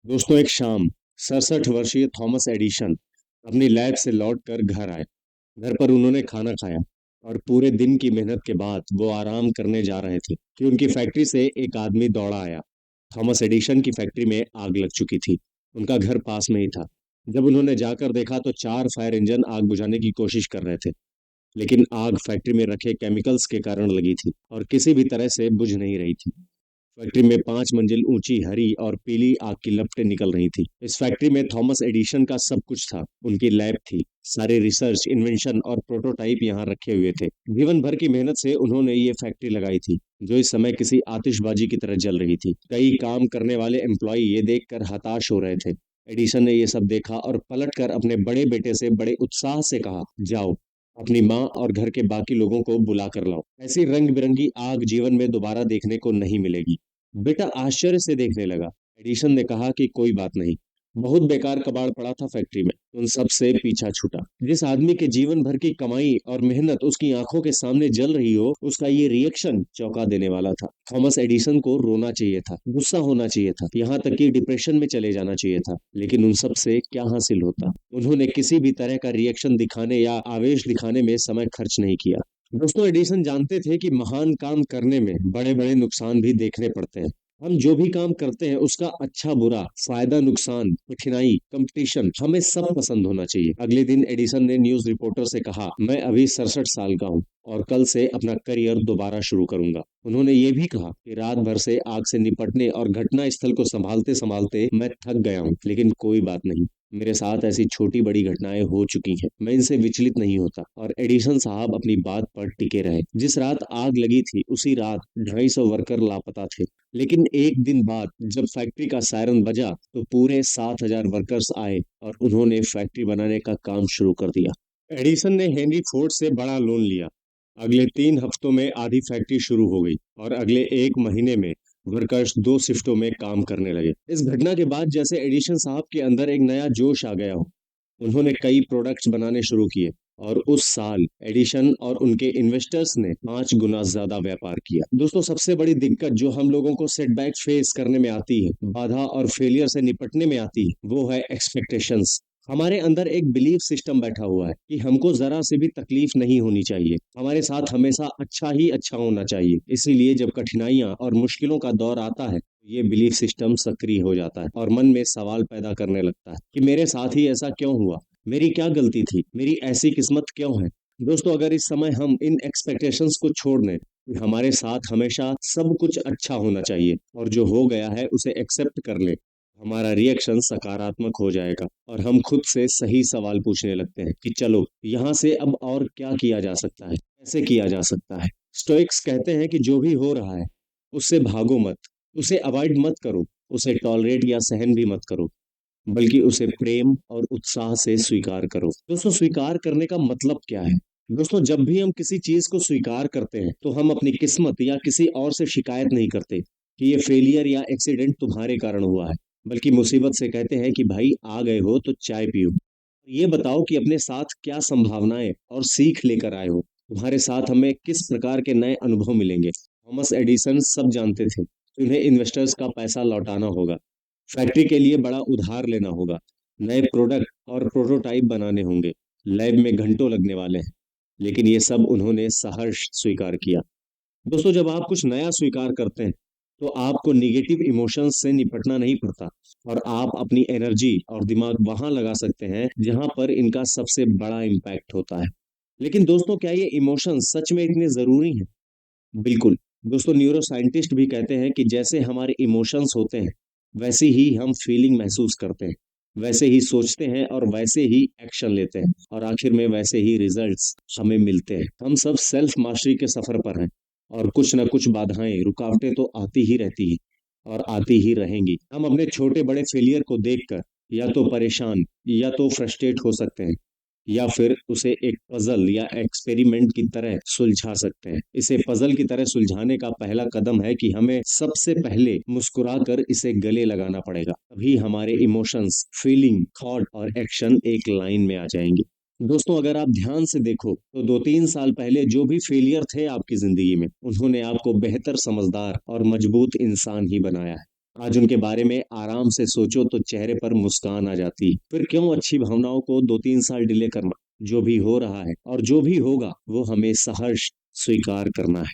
दोस्तों, एक शाम 67 वर्षीय थॉमस एडिशन अपनी लैब से लौटकर घर आए। घर पर उन्होंने खाना खाया और पूरे दिन की मेहनत के बाद वो आराम करने जा रहे थे कि उनकी फैक्ट्री से एक आदमी दौड़ा आया। थॉमस एडिशन की फैक्ट्री में आग लग चुकी थी। उनका घर पास में ही था। जब उन्होंने जाकर देखा तो 4 फायर इंजन आग बुझाने की कोशिश कर रहे थे, लेकिन आग फैक्ट्री में रखे केमिकल्स के कारण लगी थी और किसी भी तरह से बुझ नहीं रही थी। फैक्ट्री में 5 मंजिल ऊंची हरी और पीली आग की लपटें निकल रही थी। इस फैक्ट्री में थॉमस एडिशन का सब कुछ था। उनकी लैब थी, सारे रिसर्च, इन्वेंशन और प्रोटोटाइप यहाँ रखे हुए थे। जीवन भर की मेहनत से उन्होंने ये फैक्ट्री लगाई थी, जो इस समय किसी आतिशबाजी की तरह जल रही थी। कई काम करने वाले एम्प्लॉय ये देखकर हताश हो रहे थे। एडिशन ने ये सब देखा और पलटकर अपने बड़े बेटे से बड़े उत्साह से कहा, जाओ, अपनी माँ और घर के बाकी लोगों को बुला कर लाओ। ऐसी रंग बिरंगी आग जीवन में दोबारा देखने को नहीं मिलेगी। बेटा आश्चर्य से देखने लगा। एडिशन ने कहा कि कोई बात नहीं, बहुत बेकार कबाड़ पड़ा था फैक्ट्री में, उन सब से पीछा छूटा। जिस आदमी के जीवन भर की कमाई और मेहनत उसकी आंखों के सामने जल रही हो, उसका ये रिएक्शन चौंका देने वाला था। थॉमस एडिसन को रोना चाहिए था, गुस्सा होना चाहिए था, यहाँ तक कि डिप्रेशन में चले जाना चाहिए था, लेकिन उन सब से क्या हासिल होता। उन्होंने किसी भी तरह का रिएक्शन दिखाने या आवेश दिखाने में समय खर्च नहीं किया। दोस्तों, एडिसन जानते थे कि महान काम करने में बड़े बड़े नुकसान भी देखने पड़ते हैं। हम जो भी काम करते हैं उसका अच्छा बुरा, फायदा नुकसान, कठिनाई, कंपटीशन, हमें सब पसंद होना चाहिए। अगले दिन एडिसन ने न्यूज रिपोर्टर से कहा, मैं अभी 67 साल का हूँ और कल से अपना करियर दोबारा शुरू करूंगा। उन्होंने ये भी कहा कि रात भर से आग से निपटने और घटना स्थल को संभालते संभालते मैं थक गया हूँ, लेकिन कोई बात नहीं, मेरे साथ ऐसी छोटी बड़ी घटनाएं हो चुकी हैं, मैं इनसे विचलित नहीं होता। और एडिसन साहब अपनी बात पर टिके रहे। जिस रात आग लगी थी उसी रात 250 वर्कर लापता थे, लेकिन एक दिन बाद जब फैक्ट्री का सायरन बजा तो पूरे 7,000 वर्कर्स आए और उन्होंने फैक्ट्री बनाने का काम शुरू कर दिया। एडिसन ने हेनरी फोर्ड से बड़ा लोन लिया। अगले 3 हफ्तों में आधी फैक्ट्री शुरू हो गई और अगले 1 महीने में वर्कर्स 2 शिफ्टों में काम करने लगे। इस घटना के बाद जैसे एडिशन साहब के अंदर एक नया जोश आ गया हो, उन्होंने कई प्रोडक्ट्स बनाने शुरू किए और उस साल एडिशन और उनके इन्वेस्टर्स ने 5 गुना ज्यादा व्यापार किया। दोस्तों, सबसे बड़ी दिक्कत जो हम लोगों को सेटबैक फेस करने में आती है, बाधा और फेलियर से निपटने में आती है, वो है एक्सपेक्टेशंस। हमारे अंदर एक बिलीफ सिस्टम बैठा हुआ है कि हमको जरा से भी तकलीफ नहीं होनी चाहिए, हमारे साथ हमेशा अच्छा ही अच्छा होना चाहिए। इसीलिए जब कठिनाइयां और मुश्किलों का दौर आता है, ये बिलीफ सिस्टम सक्रिय हो जाता है और मन में सवाल पैदा करने लगता है कि मेरे साथ ही ऐसा क्यों हुआ, मेरी क्या गलती थी, मेरी ऐसी किस्मत क्यों है। दोस्तों, अगर इस समय हम इन एक्सपेक्टेशंस को छोड़ दें कि हमारे साथ हमेशा सब कुछ अच्छा होना चाहिए और जो हो गया है उसे एक्सेप्ट कर ले, हमारा रिएक्शन सकारात्मक हो जाएगा और हम खुद से सही सवाल पूछने लगते हैं कि चलो यहाँ से अब और क्या किया जा सकता है, कैसे किया जा सकता है। स्टोइक्स कहते हैं कि जो भी हो रहा है उससे भागो मत, उसे अवॉइड मत करो, उसे टॉलरेट या सहन भी मत करो, बल्कि उसे प्रेम और उत्साह से स्वीकार करो। दोस्तों, स्वीकार करने का मतलब क्या है? दोस्तों, जब भी हम किसी चीज को स्वीकार करते हैं तो हम अपनी किस्मत या किसी और से शिकायत नहीं करते कि ये फेलियर या एक्सीडेंट तुम्हारे कारण हुआ है, बल्कि मुसीबत से कहते हैं कि भाई आ गए हो तो चाय पियो, ये बताओ कि अपने साथ क्या संभावनाएं और सीख लेकर आए हो, तुम्हारे साथ हमें किस प्रकार के नए अनुभव मिलेंगे। थॉमस एडिसन सब जानते थे कि उन्हें इन्वेस्टर्स का पैसा लौटाना होगा, फैक्ट्री के लिए बड़ा उधार लेना होगा, नए प्रोडक्ट और प्रोटोटाइप बनाने होंगे, लैब में घंटों लगने वाले हैं, लेकिन ये सब उन्होंने सहर्ष स्वीकार किया। दोस्तों, जब आप कुछ नया स्वीकार करते हैं तो आपको निगेटिव इमोशंस से निपटना नहीं पड़ता और आप अपनी एनर्जी और दिमाग वहां लगा सकते हैं जहां पर इनका सबसे बड़ा इम्पैक्ट होता है। लेकिन दोस्तों, क्या ये इमोशंस सच में इतने जरूरी हैं? बिल्कुल। दोस्तों, न्यूरो साइंटिस्ट भी कहते हैं कि जैसे हमारे इमोशंस होते हैं, वैसे ही हम फीलिंग महसूस करते हैं, वैसे ही सोचते हैं और वैसे ही एक्शन लेते हैं और आखिर में वैसे ही रिजल्ट्स हमें मिलते हैं। हम सब सेल्फ मास्टरी के सफर पर हैं और कुछ ना कुछ बाधाएं, रुकावटें तो आती ही रहती हैं और आती ही रहेंगी। हम अपने छोटे बड़े फेलियर को देखकर या तो परेशान या तो फ्रस्ट्रेट हो सकते हैं, या फिर उसे एक पजल या एक्सपेरिमेंट की तरह सुलझा सकते हैं। इसे पजल की तरह सुलझाने का पहला कदम है कि हमें सबसे पहले मुस्कुराकर इसे गले लगाना पड़ेगा, तभी हमारे इमोशंस, फीलिंग, थॉट और एक्शन एक लाइन में आ जाएंगे। दोस्तों, अगर आप ध्यान से देखो तो 2-3 साल पहले जो भी फेलियर थे आपकी जिंदगी में, उन्होंने आपको बेहतर, समझदार और मजबूत इंसान ही बनाया है। आज उनके बारे में आराम से सोचो तो चेहरे पर मुस्कान आ जाती। फिर क्यों अच्छी भावनाओं को 2-3 साल डिले करना? जो भी हो रहा है और जो भी होगा वो हमें सहर्ष स्वीकार करना है।